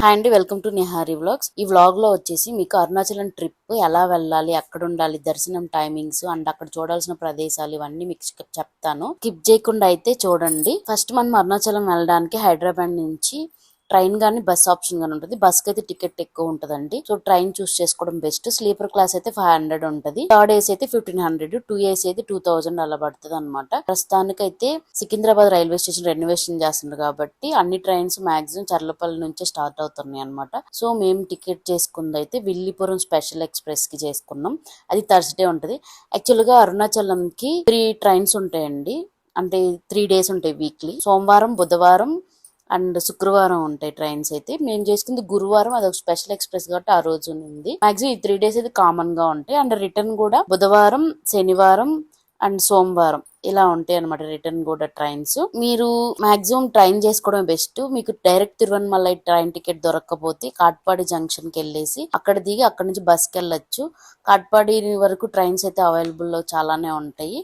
Hi అండి, welcome to nihari vlogs. ఈ vlog లో వచ్చేసి మీకు అరుణాచలం ట్రిప్ ఎలా వెళ్ళాలి, అక్కడ ఉండాలి, దర్శనం టైమింగ్స్ అండ్ అక్కడ చూడాల్సిన ప్రదేశాలు ఇవన్నీ మీకు చెప్తాను. స్కిప్ చేయకుండా అయితే చూడండి. ఫస్ట్ మనం అరుణాచలం వెళ్ళడానికి హైదరాబాద్ నుంచి ట్రైన్ గానీ బస్ ఆప్షన్ గానీ ఉంటుంది. బస్ కి అయితే టికెట్ ఎక్కువ ఉంటదండి. సో ట్రైన్ చూస్ చేసుకోవడం బెస్ట్. స్లీపర్ క్లాస్ అయితే 500 ఉంటది. థర్డ్ ఏసీ అయితే 1500, 2 ఏసీ అయితే 2000 అలా పడుతుంది అనమాట. ప్రస్తుతానికైతే సికింద్రాబాద్ రైల్వే స్టేషన్ రెనోవేషన్ చేస్తున్నారు కాబట్టి అన్ని ట్రైన్స్ మాక్సిమం చర్లపల్లి నుంచే స్టార్ట్ అవుతున్నాయి అనమాట. సో మేము టికెట్ చేసుకుంది అయితే విల్లిపురం స్పెషల్ ఎక్స్ప్రెస్ కి చేసుకున్నాం. అది థర్స్డే ఉంటది. యాక్చువల్ గా అరుణాచలం కి 3 ట్రైన్స్ ఉంటాయండి. అంటే 3 డేస్ ఉంటాయి వీక్లీ. సోమవారం, బుధవారం అండ్ శుక్రవారం ఉంటాయి ట్రైన్స్ అయితే. మేము చేసుకుంది గురువారం, అదొక స్పెషల్ ఎక్స్ప్రెస్ కాబట్టి ఆ రోజు ఉంది. మాక్సిమం ఈ 3 డేస్ అయితే కామన్ గా ఉంటాయి. అండ్ రిటర్న్ కూడా బుధవారం, శనివారం అండ్ సోమవారం ఇలా ఉంటాయి అనమాట. రిటర్న్ కూడా ట్రైన్స్ మీరు మాక్సిమం ట్రైన్ చేసుకోవడం బెస్ట్. మీకు డైరెక్ట్ తిరువన్మలై ట్రైన్ టికెట్ దొరకకపోతే కాట్పాడి జంక్షన్ కి వెళ్ళేసి అక్కడ దిగి అక్కడ నుంచి బస్ కి వెళ్ళొచ్చు. కాట్పాడి వరకు ట్రైన్స్ అయితే అవైలబుల్ లో చాలానే ఉంటాయి.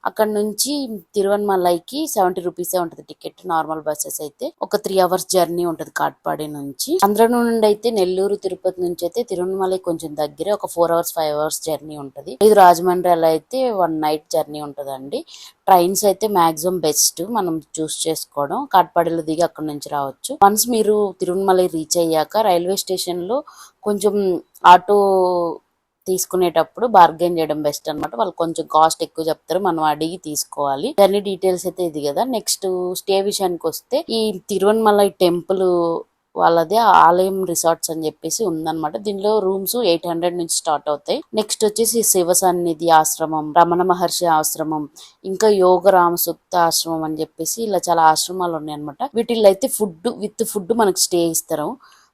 అక్కడ నుంచి తిరువన్మలైకి 70 రూపీసే ఉంటుంది టికెట్. నార్మల్ బస్సెస్ అయితే ఒక 3 అవర్స్ జర్నీ ఉంటది కాట్పాడి నుంచి. ఆంధ్ర నుండి అయితే నెల్లూరు, తిరుపతి నుంచి అయితే తిరువన్మలై కొంచెం దగ్గరే, ఒక 4 అవర్స్ 5 అవర్స్ జర్నీ ఉంటది. ఇది రాజమండ్రి అలా అయితే 1 నైట్ జర్నీ ఉంటదండి. ట్రైన్స్ అయితే మాక్సిమం బెస్ట్ మనం చూస్ చేసుకోవడం. కాట్పాడిలో దిగి అక్కడ నుంచి రావచ్చు. వన్స్ మీరు తిరుమల రీచ్ అయ్యాక రైల్వే స్టేషన్ లో కొంచెం ఆటో తీసుకునేటప్పుడు బార్గెన్ చేయడం బెస్ట్ అనమాట. వాళ్ళు కొంచెం కాస్ట్ ఎక్కువ చెప్తారు, మనం అడిగి తీసుకోవాలి. జర్నీ డీటెయిల్స్ అయితే ఇది కదా. నెక్స్ట్ స్టే విషయానికి వస్తే ఈ తిరువన్మలై టెంపుల్ వాళ్ళది ఆలయం రిసార్ట్స్ అని చెప్పేసి ఉందన్నమాట. దీనిలో రూమ్స్ 800 నుంచి స్టార్ట్ అవుతాయి. నెక్స్ట్ వచ్చేసి శివ సన్నిధి ఆశ్రమం, రమణ మహర్షి ఆశ్రమం, ఇంకా యోగ రామసూక్త ఆశ్రమం అని చెప్పేసి ఇలా చాలా ఆశ్రమాలు ఉన్నాయి అనమాట. వీటిల్లో అయితే ఫుడ్ మనకి స్టే ఇస్తారు.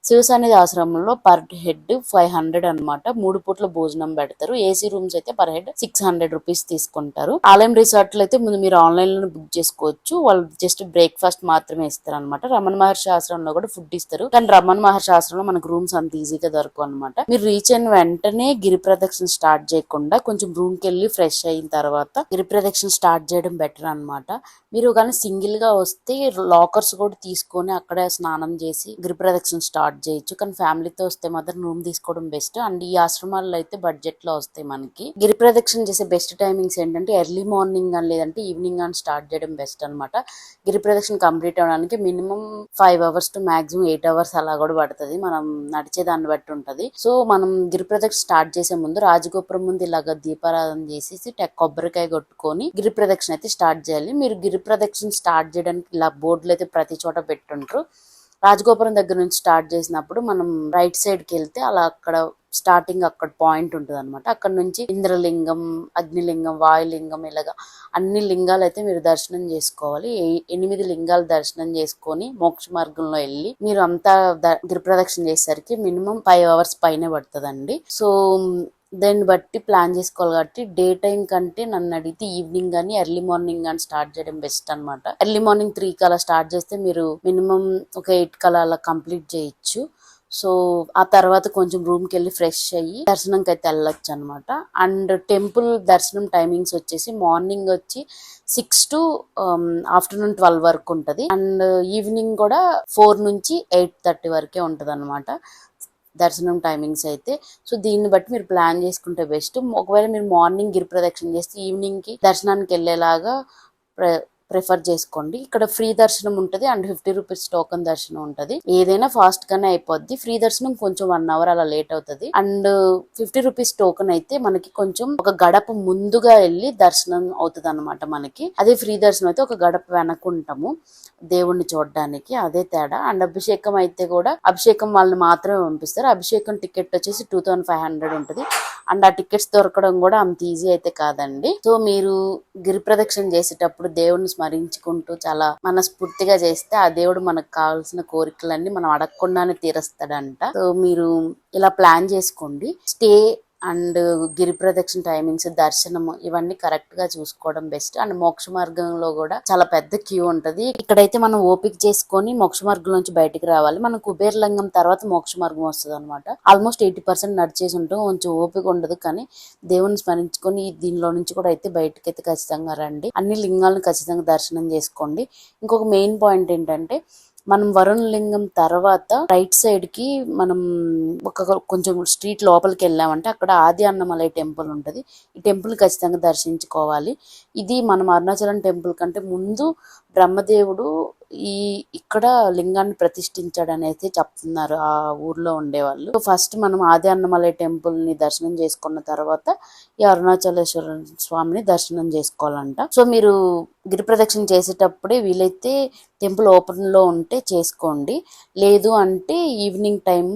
శివసన్నిధి ఆశ్రమంలో పర్ హెడ్ 500 అనమాట. 3 పూట్ల భోజనం పెడతారు. ఏసీ రూమ్స్ అయితే పర్ హెడ్ 600 రూపీస్ తీసుకుంటారు. ఆలయం రిసార్ట్లు అయితే ముందు మీరు ఆన్లైన్ లో బుక్ చేసుకోవచ్చు. వాళ్ళు జస్ట్ బ్రేక్ఫాస్ట్ మాత్రమే ఇస్తారు అనమాట. రమణ మహర్షి ఆశ్రమంలో కూడా ఫుడ్ ఇస్తారు, కానీ రమణ మహర్షి ఆశ్రమంలో మనకు రూమ్స్ అంత ఈజీగా దొరకవు అనమాట. మీరు రీచ్ అయిన వెంటనే గిరి ప్రదక్షిణ స్టార్ట్ చేయకుండా కొంచెం రూమ్ కి వెళ్ళి ఫ్రెష్ అయిన తర్వాత గిరి ప్రదక్షిణ స్టార్ట్ చేయడం బెటర్ అనమాట. మీరు కానీ సింగిల్ గా వస్తే లాకర్స్ కూడా తీసుకొని అక్కడే స్నానం చేసి గిరి ప్రదక్షిణ స్టార్ట్ చేయొచ్చు. కానీ ఫ్యామిలీతో వస్తే మాత్రం రూమ్ తీసుకోవడం బెస్ట్. అండ్ ఈ ఆశ్రమాల్లో అయితే బడ్జెట్ లో వస్తాయి మనకి. గిరి ప్రదక్షిణ చేసే బెస్ట్ టైమింగ్స్ ఏంటంటే ఎర్లీ మార్నింగ్ అని లేదంటే ఈవినింగ్ అని స్టార్ట్ చేయడం బెస్ట్ అనమాట. గిరి ప్రదక్షిణ కంప్లీట్ అవడానికి minimum 5 hours to maximum 8 hours అలా కూడా పడుతుంది. మనం నడిచే దాన్ని బట్టి ఉంటది. సో మనం గిరి ప్రదక్షిణ స్టార్ట్ చేసే ముందు రాజగోపురం ముందు ఇలాగ దీపారాధన చేసేసి కొబ్బరికాయ కొట్టుకొని గిరి ప్రదక్షిణ అయితే స్టార్ట్ చేయాలి. మీరు గిరి ప్రదక్షిణ స్టార్ట్ చేయడానికి ఇలా బోర్డులు అయితే ప్రతి చోట పెట్టుంటారు. రాజగోపురం దగ్గర నుంచి స్టార్ట్ చేసినప్పుడు మనం రైట్ సైడ్ కి వెళ్తే అలా అక్కడ స్టార్టింగ్ అక్కడ పాయింట్ ఉంటుంది అనమాట. అక్కడ నుంచి ఇంద్రలింగం, అగ్నిలింగం, వాయులింగం ఇలాగా అన్ని లింగాలు అయితే మీరు దర్శనం చేసుకోవాలి. 8 లింగాలు దర్శనం చేసుకొని మోక్ష మార్గంలో వెళ్ళి మీరు అంతా గిరి ప్రదక్షిణ చేసేసరికి మినిమం 5 అవర్స్ పైనే పడుతుందండి. సో దాన్ని బట్టి ప్లాన్ చేసుకోవాలి. కాబట్టి డే టైం కంటే నన్ను అడిగితే ఈవినింగ్ కానీ ఎర్లీ మార్నింగ్ కానీ స్టార్ట్ చేయడం బెస్ట్ అనమాట. ఎర్లీ మార్నింగ్ 3 కలా స్టార్ట్ చేస్తే మీరు మినిమం ఒక 8 కలా అలా కంప్లీట్ చేయొచ్చు. సో ఆ తర్వాత కొంచెం రూమ్ కి వెళ్ళి ఫ్రెష్ అయ్యి దర్శనంకి అయితే వెళ్ళొచ్చు అనమాట. అండ్ టెంపుల్ దర్శనం టైమింగ్స్ వచ్చేసి మార్నింగ్ వచ్చి 6 to ఆఫ్టర్నూన్ 12 వరకు ఉంటది. అండ్ ఈవినింగ్ కూడా 4 నుంచి 8:30 వరకే ఉంటది అనమాట దర్శనం టైమింగ్స్ అయితే. సో దీన్ని బట్టి మీరు ప్లాన్ చేసుకుంటే బెస్ట్. ఒకవేళ మీరు మార్నింగ్ గిరి ప్రదక్షిణ చేస్తే ఈవినింగ్ కి దర్శనానికి వెళ్ళేలాగా ప్రిఫర్ చేసుకోండి. ఇక్కడ ఫ్రీ దర్శనం ఉంటది అండ్ 50 రూపీస్ టోకన్ దర్శనం ఉంటది. ఏదైనా ఫాస్ట్ గానే అయిపోద్ది. ఫ్రీ దర్శనం కొంచెం 1 అవర్ అలా లేట్ అవుతుంది. అండ్ 50 రూపీస్ టోకన్ అయితే మనకి కొంచెం ఒక గడప ముందుగా వెళ్ళి దర్శనం అవుతుంది అనమాట మనకి. అదే ఫ్రీ దర్శనం అయితే ఒక గడప వెనకుంటాము దేవుణ్ణి చూడడానికి, అదే తేడా. అండ్ అభిషేకం అయితే కూడా అభిషేకం వాళ్ళని మాత్రమే పంపిస్తారు. అభిషేకం టికెట్ వచ్చేసి 2500 ఉంటది. అండ్ ఆ టికెట్స్ దొరకడం కూడా అంత ఈజీ అయితే కాదండి. సో మీరు గిరి ప్రదక్షిణ చేసేటప్పుడు దేవుణ్ణి స్మరించుకుంటూ చాలా మనస్ఫూర్తిగా చేస్తే ఆ దేవుడు మనకు కావాల్సిన కోరికలన్నీ మనం అడగకుండానే తీరుస్తాడంట. సో మీరు ఇలా ప్లాన్ చేసుకోండి. స్టే అండ్ గిరి ప్రదక్షిణ టైమింగ్స్, దర్శనము ఇవన్నీ కరెక్ట్ గా చూసుకోవడం బెస్ట్. అండ్ మోక్ష మార్గంలో కూడా చాలా పెద్ద క్యూ ఉంటది. ఇక్కడైతే మనం ఓపిక చేసుకొని మోక్ష మార్గం నుంచి బయటికి రావాలి. మనం కుబేరలింగం తర్వాత మోక్ష మార్గం వస్తుంది అనమాట. ఆల్మోస్ట్ 80% నడిచేసి ఉంటాం, కొంచెం ఓపిక ఉండదు. కానీ దేవుని స్మరించుకొని దీనిలో నుంచి కూడా అయితే బయటకి అయితే ఖచ్చితంగా రండి. అన్ని లింగాలను ఖచ్చితంగా దర్శనం చేసుకోండి. ఇంకొక మెయిన్ పాయింట్ ఏంటంటే మనం వరుణ లింగం తర్వాత రైట్ సైడ్ కి మనం కొంచెం స్ట్రీట్ లోపలికి వెళ్ళామంటే అక్కడ ఆది అన్నమలై టెంపుల్ ఉంటది. ఈ టెంపుల్ ఖచ్చితంగా దర్శించుకోవాలి. ఇది మనం అరుణాచలం టెంపుల్ కంటే ముందు బ్రహ్మదేవుడు ఇక్కడ లింగాన్ని ప్రతిష్ఠించాడు అనేది చెప్తున్నారు ఆ ఊర్లో ఉండేవాళ్ళు. ఫస్ట్ మనం ఆది అన్నమలై టెంపుల్ ని దర్శనం చేసుకున్న తర్వాత ఈ అరుణాచలేశ్వర స్వామిని దర్శనం చేసుకోవాలంట. సో మీరు గిరి ప్రదక్షిణ చేసేటప్పుడే వీలైతే టెంపుల్ ఓపెన్ లో ఉంటే చేసుకోండి. లేదు అంటే ఈవినింగ్ టైం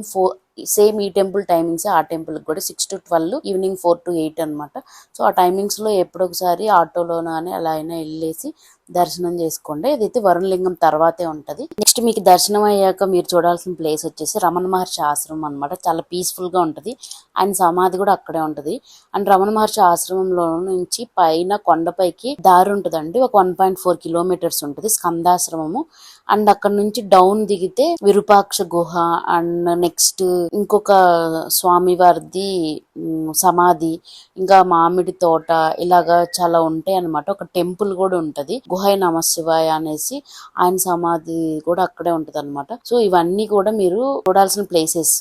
సేమ్ ఈ టెంపుల్ టైమింగ్స్ ఆ టెంపుల్ కూడా 6 to 12, ఈవినింగ్ 4 to 8 అనమాట. సో ఆ టైమింగ్స్ లో ఎప్పుడొకసారి ఆటోలోనో అని అలా అయినా వెళ్ళేసి దర్శనం చేసుకోండి. ఇదైతే వరుణలింగం తర్వాతే ఉంటది. నెక్స్ట్ మీకు దర్శనం అయ్యాక మీరు చూడాల్సిన ప్లేస్ వచ్చేసి రమణ మహర్షి ఆశ్రమం అనమాట. చాలా పీస్ఫుల్ గా ఉంటది. ఆయన సమాధి కూడా అక్కడే ఉంటది. అండ్ రమణ మహర్షి ఆశ్రమంలో నుంచి పైన కొండపైకి దారి ఉంటదండి. ఒక 1.4 kilometers ఉంటది స్కందాశ్రమము. అండ్ అక్కడ నుంచి డౌన్ దిగితే విరూపాక్ష గుహ అండ్ నెక్స్ట్ ఇంకొక స్వామి వారిది సమాధి, ఇంకా మామిడి తోట, ఇలాగా చాలా ఉంటాయి అన్నమాట. ఒక టెంపుల్ కూడా ఉంటది, గుహై నమశివాయ అనేసి. ఆయన సమాధి కూడా అక్కడే ఉంటది అనమాట. సో ఇవన్నీ కూడా మీరు చూడాల్సిన ప్లేసెస్.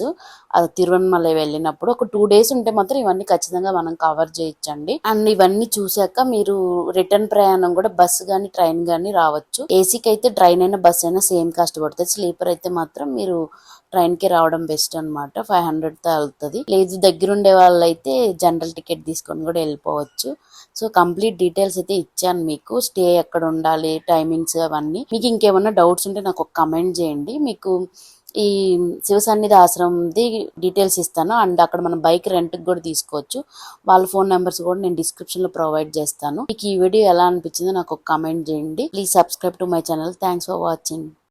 అది తిరువణమలై వెళ్ళినప్పుడు ఒక 2 days ఉంటే మాత్రం ఇవన్నీ ఖచ్చితంగా మనం కవర్ చేయొచ్చండి. అండ్ ఇవన్నీ చూసాక మీరు రిటర్న్ ప్రయాణం కూడా బస్సు గానీ ట్రైన్ గానీ రావచ్చు. ఏసీకి అయితే ట్రైన్ అయినా బస్ అయినా సేమ్ కాస్ట్ పడుతుంది. స్లీపర్ అయితే మాత్రం మీరు ట్రైన్ కి రావడం బెస్ట్ అనమాట. 500 తో వెళ్తుంది. లేదు దగ్గరుండే వాళ్ళైతే జనరల్ టికెట్ తీసుకొని కూడా వెళ్ళిపోవచ్చు. సో కంప్లీట్ డీటెయిల్స్ అయితే ఇచ్చాను మీకు. స్టే ఎక్కడ ఉండాలి, టైమింగ్స్, అవన్నీ. మీకు ఇంకేమన్నా డౌట్స్ ఉంటే నాకు ఒక కమెంట్ చేయండి. మీకు ఈ శివ సన్నిధి ఆశ్రమంది డీటెయిల్స్ ఇస్తాను. అండ్ అక్కడ మనం బైక్ రెంట్కి కూడా తీసుకోవచ్చు. వాళ్ళ ఫోన్ నెంబర్స్ కూడా నేను డిస్క్రిప్షన్ లో ప్రొవైడ్ చేస్తాను. మీకు ఈ వీడియో ఎలా అనిపించిందో నాకు ఒక కమెంట్ చేయండి. Please subscribe to my channel. Thanks for watching.